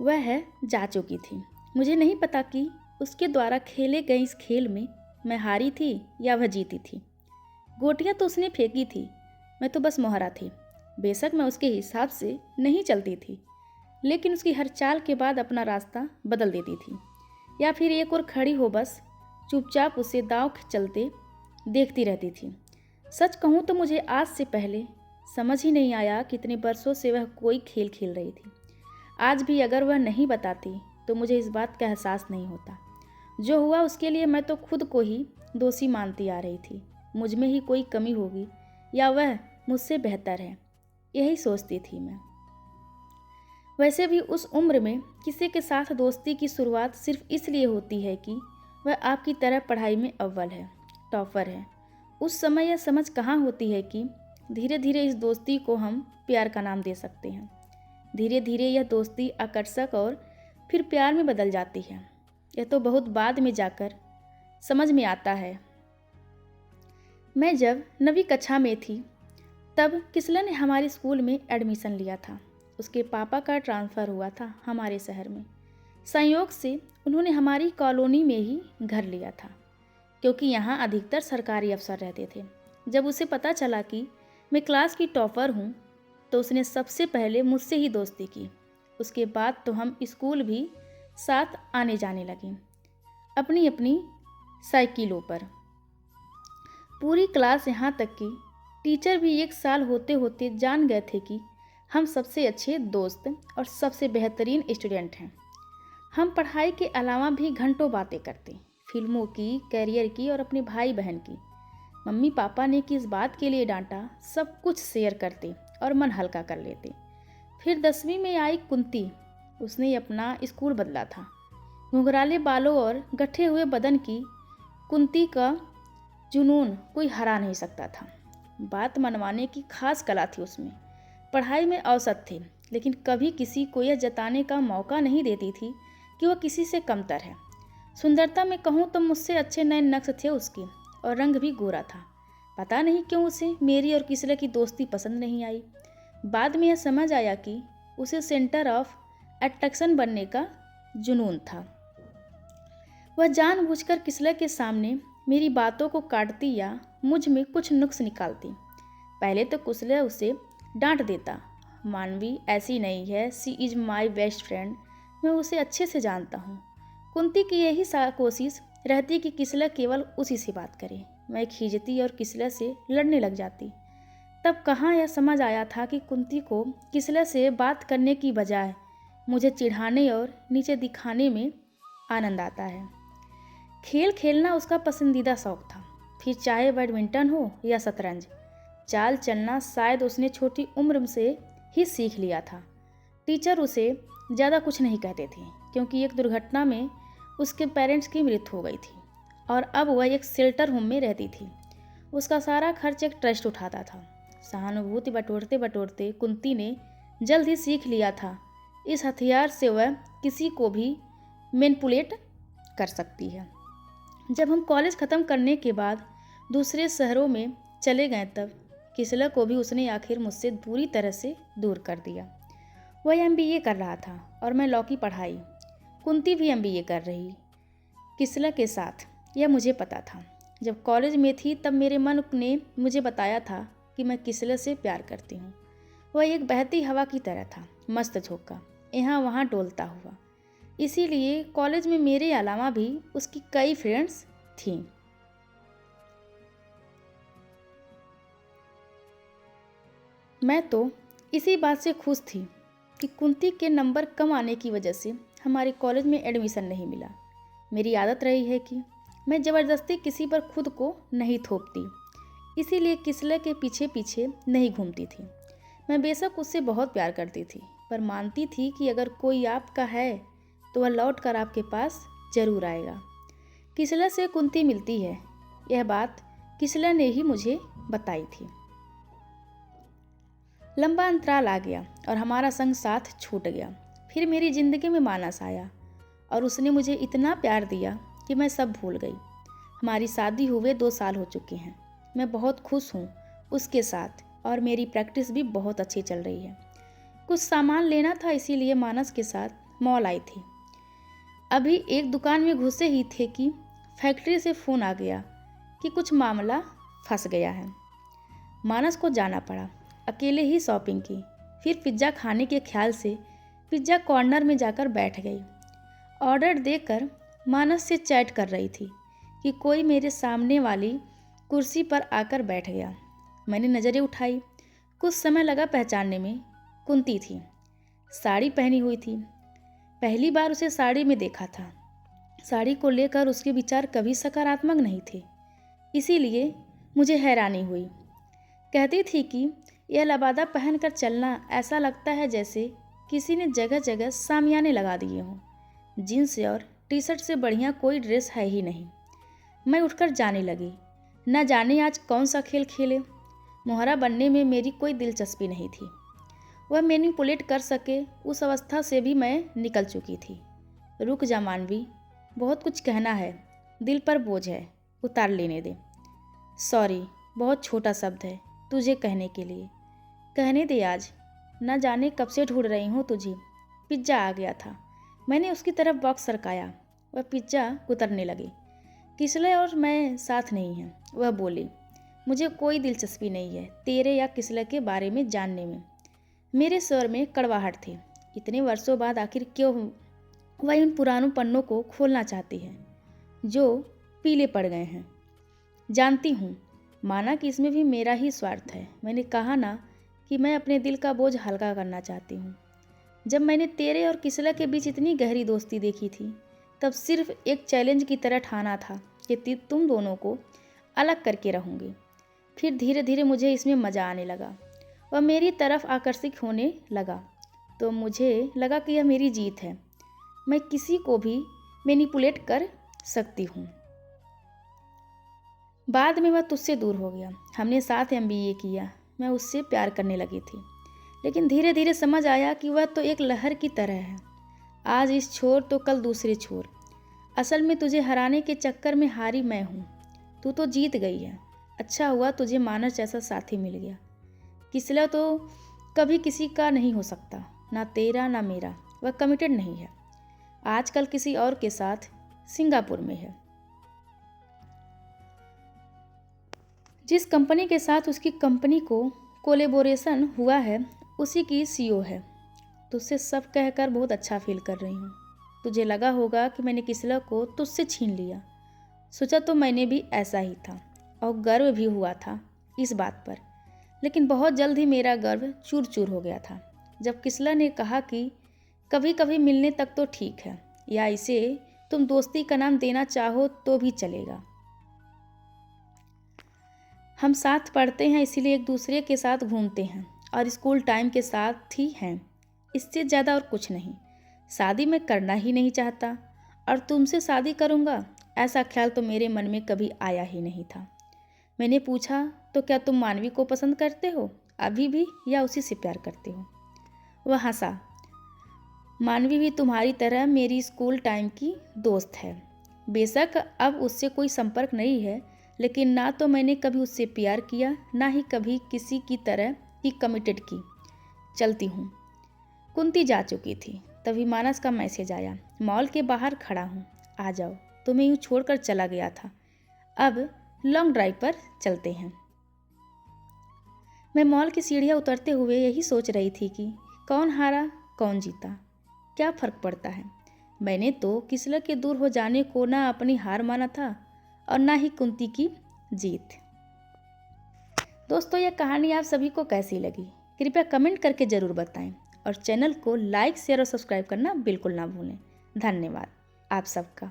वह जा चुकी थी। मुझे नहीं पता कि उसके द्वारा खेले गए इस खेल में मैं हारी थी या वह जीती थी। गोटियां तो उसने फेंकी थी, मैं तो बस मोहरा थी। बेशक मैं उसके हिसाब से नहीं चलती थी, लेकिन उसकी हर चाल के बाद अपना रास्ता बदल देती थी, या फिर एक और खड़ी हो बस चुपचाप उसे दांव चलते देखती रहती थी। सच कहूँ तो मुझे आज से पहले समझ ही नहीं आया कि इतने बरसों से वह कोई खेल खेल रही थी। आज भी अगर वह नहीं बताती तो मुझे इस बात का एहसास नहीं होता। जो हुआ उसके लिए मैं तो खुद को ही दोषी मानती आ रही थी। मुझ में ही कोई कमी होगी या वह मुझसे बेहतर है, यही सोचती थी मैं। वैसे भी उस उम्र में किसी के साथ दोस्ती की शुरुआत सिर्फ इसलिए होती है कि वह आपकी तरह पढ़ाई में अव्वल है, टॉपर है। उस समय यह समझ कहाँ होती है कि धीरे धीरे इस दोस्ती को हम प्यार का नाम दे सकते हैं। धीरे धीरे यह दोस्ती आकर्षक और फिर प्यार में बदल जाती है। यह तो बहुत बाद में जाकर समझ में आता है। मैं जब 9वीं कक्षा में थी तब किसला ने हमारे स्कूल में एडमिशन लिया था। उसके पापा का ट्रांसफ़र हुआ था हमारे शहर में। संयोग से उन्होंने हमारी कॉलोनी में ही घर लिया था, क्योंकि यहाँ अधिकतर सरकारी अफसर रहते थे। जब उसे पता चला कि मैं क्लास की टॉपर हूँ तो उसने सबसे पहले मुझसे ही दोस्ती की। उसके बाद तो हम स्कूल भी साथ आने जाने लगे, अपनी अपनी साइकिलों पर। पूरी क्लास, यहाँ तक कि टीचर भी एक साल होते होते जान गए थे कि हम सबसे अच्छे दोस्त और सबसे बेहतरीन स्टूडेंट हैं। हम पढ़ाई के अलावा भी घंटों बातें करते, फिल्मों की, कैरियर की और अपने भाई बहन की। मम्मी पापा ने किस बात के लिए डांटा, सब कुछ शेयर करते और मन हल्का कर लेते। फिर 10वीं में आई कुंती। उसने अपना स्कूल बदला था। घुंघराले बालों और गठे हुए बदन की कुंती का जुनून कोई हरा नहीं सकता था। बात मनवाने की खास कला थी उसमें। पढ़ाई में औसत थे, लेकिन कभी किसी को यह जताने का मौका नहीं देती थी कि वह किसी से कमतर है। सुंदरता में कहूँ तो मुझसे अच्छे नए नक्श थे उसके, और रंग भी गोरा था। पता नहीं क्यों उसे मेरी और किसले की दोस्ती पसंद नहीं आई। बाद में यह समझ आया कि उसे सेंटर ऑफ अट्रैक्शन बनने का जुनून था। वह जानबूझकर किसले के सामने मेरी बातों को काटती या मुझ में कुछ नुक्स निकालती। पहले तो कुसले उसे डांट देता, मानवी ऐसी नहीं है, सी इज़ माई बेस्ट फ्रेंड, मैं उसे अच्छे से जानता हूँ। कुंती की यही कोशिश रहती कि किसला केवल उसी से बात करे। मैं खींचती और किसला से लड़ने लग जाती। तब कहाँ यह समझ आया था कि कुंती को किसला से बात करने की बजाय मुझे चिढ़ाने और नीचे दिखाने में आनंद आता है। खेल खेलना उसका पसंदीदा शौक था, फिर चाहे बैडमिंटन हो या शतरंज। चाल चलना शायद उसने छोटी उम्र से ही सीख लिया था। टीचर उसे ज़्यादा कुछ नहीं कहते थे, क्योंकि एक दुर्घटना में उसके पेरेंट्स की मृत्यु हो गई थी और अब वह एक शेल्टर होम में रहती थी। उसका सारा खर्च एक ट्रस्ट उठाता था। सहानुभूति बटोरते बटोरते कुंती ने जल्द ही सीख लिया था, इस हथियार से वह किसी को भी मैनिपुलेट कर सकती है। जब हम कॉलेज ख़त्म करने के बाद दूसरे शहरों में चले गए तब किसला को भी उसने आखिर मुझसे पूरी तरह से दूर कर दिया। वह एमबीए कर रहा था और मैं लॉ की पढ़ाई। कुंती भी एमबीए कर रही किसला के साथ, यह मुझे पता था। जब कॉलेज में थी तब मेरे मन ने मुझे बताया था कि मैं किसला से प्यार करती हूँ। वह एक बहती हवा की तरह था, मस्त झोंका, यहाँ वहाँ डोलता हुआ। इसीलिए कॉलेज में मेरे अलावा भी उसकी कई फ्रेंड्स थीं। मैं तो इसी बात से खुश थी कि कुंती के नंबर कम आने की वजह से हमारे कॉलेज में एडमिशन नहीं मिला। मेरी आदत रही है कि मैं ज़बरदस्ती किसी पर खुद को नहीं थोपती, इसीलिए किसले के पीछे पीछे नहीं घूमती थी। मैं बेशक उससे बहुत प्यार करती थी, पर मानती थी कि अगर कोई आपका है तो वह लौट कर आपके पास जरूर आएगा। किसला से कुंती मिलती है, यह बात किसला ने ही मुझे बताई थी। लंबा अंतराल आ गया और हमारा संग साथ छूट गया। फिर मेरी ज़िंदगी में मानस आया और उसने मुझे इतना प्यार दिया कि मैं सब भूल गई। हमारी शादी हुए 2 साल हो चुके हैं। मैं बहुत खुश हूँ उसके साथ और मेरी प्रैक्टिस भी बहुत अच्छी चल रही है। कुछ सामान लेना था, इसीलिए मानस के साथ मॉल आई थी। अभी एक दुकान में घुसे ही थे कि फैक्ट्री से फ़ोन आ गया कि कुछ मामला फंस गया है। मानस को जाना पड़ा। अकेले ही शॉपिंग की, फिर पिज़्ज़ा खाने के ख्याल से पिज़्ज़ा कॉर्नर में जाकर बैठ गई। ऑर्डर देकर मानस से चैट कर रही थी कि कोई मेरे सामने वाली कुर्सी पर आकर बैठ गया। मैंने नज़रें उठाई। कुछ समय लगा पहचानने में। कुंती थी, साड़ी पहनी हुई थी। पहली बार उसे साड़ी में देखा था। साड़ी को लेकर उसके विचार कभी सकारात्मक नहीं थे, इसीलिए मुझे हैरानी हुई। कहती थी कि यह लबादा पहनकर चलना ऐसा लगता है जैसे किसी ने जगह जगह सामियाने लगा दिए हों। जीन्स और टी शर्ट से बढ़िया कोई ड्रेस है ही नहीं। मैं उठकर जाने लगी। न जाने आज कौन सा खेल खेले। मोहरा बनने में मेरी कोई दिलचस्पी नहीं थी। वह मैनिपुलेट कर सके उस अवस्था से भी मैं निकल चुकी थी। रुक जा मानवी, बहुत कुछ कहना है, दिल पर बोझ है, उतार लेने दे। सॉरी, बहुत छोटा शब्द है तुझे कहने के लिए। कहने दे आज, न जाने कब से ढूंढ रही हूँ तुझे। पिज्ज़ा आ गया था। मैंने उसकी तरफ बॉक्स सरकाया। वह पिज्ज़ा कुतरने लगी। किसले और मैं साथ नहीं हैं, वह बोली। मुझे कोई दिलचस्पी नहीं है तेरे या किसले के बारे में जानने में। मेरे स्वर में कड़वाहट थी। इतने वर्षों बाद आखिर क्यों वह इन पुरानों पन्नों को खोलना चाहती है जो पीले पड़ गए हैं। जानती हूँ, माना कि इसमें भी मेरा ही स्वार्थ है। मैंने कहा ना कि मैं अपने दिल का बोझ हल्का करना चाहती हूँ। जब मैंने तेरे और किसला के बीच इतनी गहरी दोस्ती देखी थी, तब सिर्फ एक चैलेंज की तरह ठाना था कि तुम दोनों को अलग करके रहूँगी। फिर धीरे धीरे मुझे इसमें मज़ा आने लगा। वह मेरी तरफ आकर्षित होने लगा तो मुझे लगा कि यह मेरी जीत है। मैं किसी को भी मैनिपुलेट कर सकती हूँ। बाद में वह तुझसे दूर हो गया। हमने साथ MBA किया। मैं उससे प्यार करने लगी थी, लेकिन धीरे धीरे समझ आया कि वह तो एक लहर की तरह है, आज इस छोर तो कल दूसरे छोर। असल में तुझे हराने के चक्कर में हारी मैं हूँ, तू तो जीत गई है। अच्छा हुआ तुझे मानस जैसा साथी मिल गया। किसला तो कभी किसी का नहीं हो सकता, ना तेरा ना मेरा। वह कमिटेड नहीं है, आजकल किसी और के साथ सिंगापुर में है। जिस कंपनी के साथ उसकी कंपनी को कोलेबोरेशन हुआ है उसी की CEO है। तुझसे सब कहकर बहुत अच्छा फील कर रही हूँ। तुझे लगा होगा कि मैंने किसला को तुझसे छीन लिया। सोचा तो मैंने भी ऐसा ही था और गर्व भी हुआ था इस बात पर, लेकिन बहुत जल्द ही मेरा गर्व चूर चूर हो गया था जब किसला ने कहा कि कभी कभी मिलने तक तो ठीक है, या इसे तुम दोस्ती का नाम देना चाहो तो भी चलेगा। हम साथ पढ़ते हैं, इसीलिए एक दूसरे के साथ घूमते हैं और स्कूल टाइम के साथ ही हैं, इससे ज़्यादा और कुछ नहीं। शादी मैं करना ही नहीं चाहता और तुमसे शादी करूँगा ऐसा ख्याल तो मेरे मन में कभी आया ही नहीं था। मैंने पूछा, तो क्या तुम मानवी को पसंद करते हो अभी भी, या उसी से प्यार करते हो? वह हंसा। मानवी भी तुम्हारी तरह मेरी स्कूल टाइम की दोस्त है। बेशक अब उससे कोई संपर्क नहीं है, लेकिन ना तो मैंने कभी उससे प्यार किया, ना ही कभी किसी की तरह की कमिटेड की। चलती हूँ। कुंती जा चुकी थी। तभी मानस का मैसेज आया, मॉल के बाहर खड़ा हूँ, आ जाओ। तुम्हें यूँ छोड़कर चला गया था, अब लॉन्ग ड्राइव पर चलते हैं। मैं मॉल की सीढ़ियाँ उतरते हुए यही सोच रही थी कि कौन हारा कौन जीता, क्या फ़र्क पड़ता है। मैंने तो किसला के दूर हो जाने को ना अपनी हार माना था और ना ही कुंती की जीत। दोस्तों, यह कहानी आप सभी को कैसी लगी कृपया कमेंट करके ज़रूर बताएं और चैनल को लाइक शेयर और सब्सक्राइब करना बिल्कुल ना भूलें। धन्यवाद आप सबका।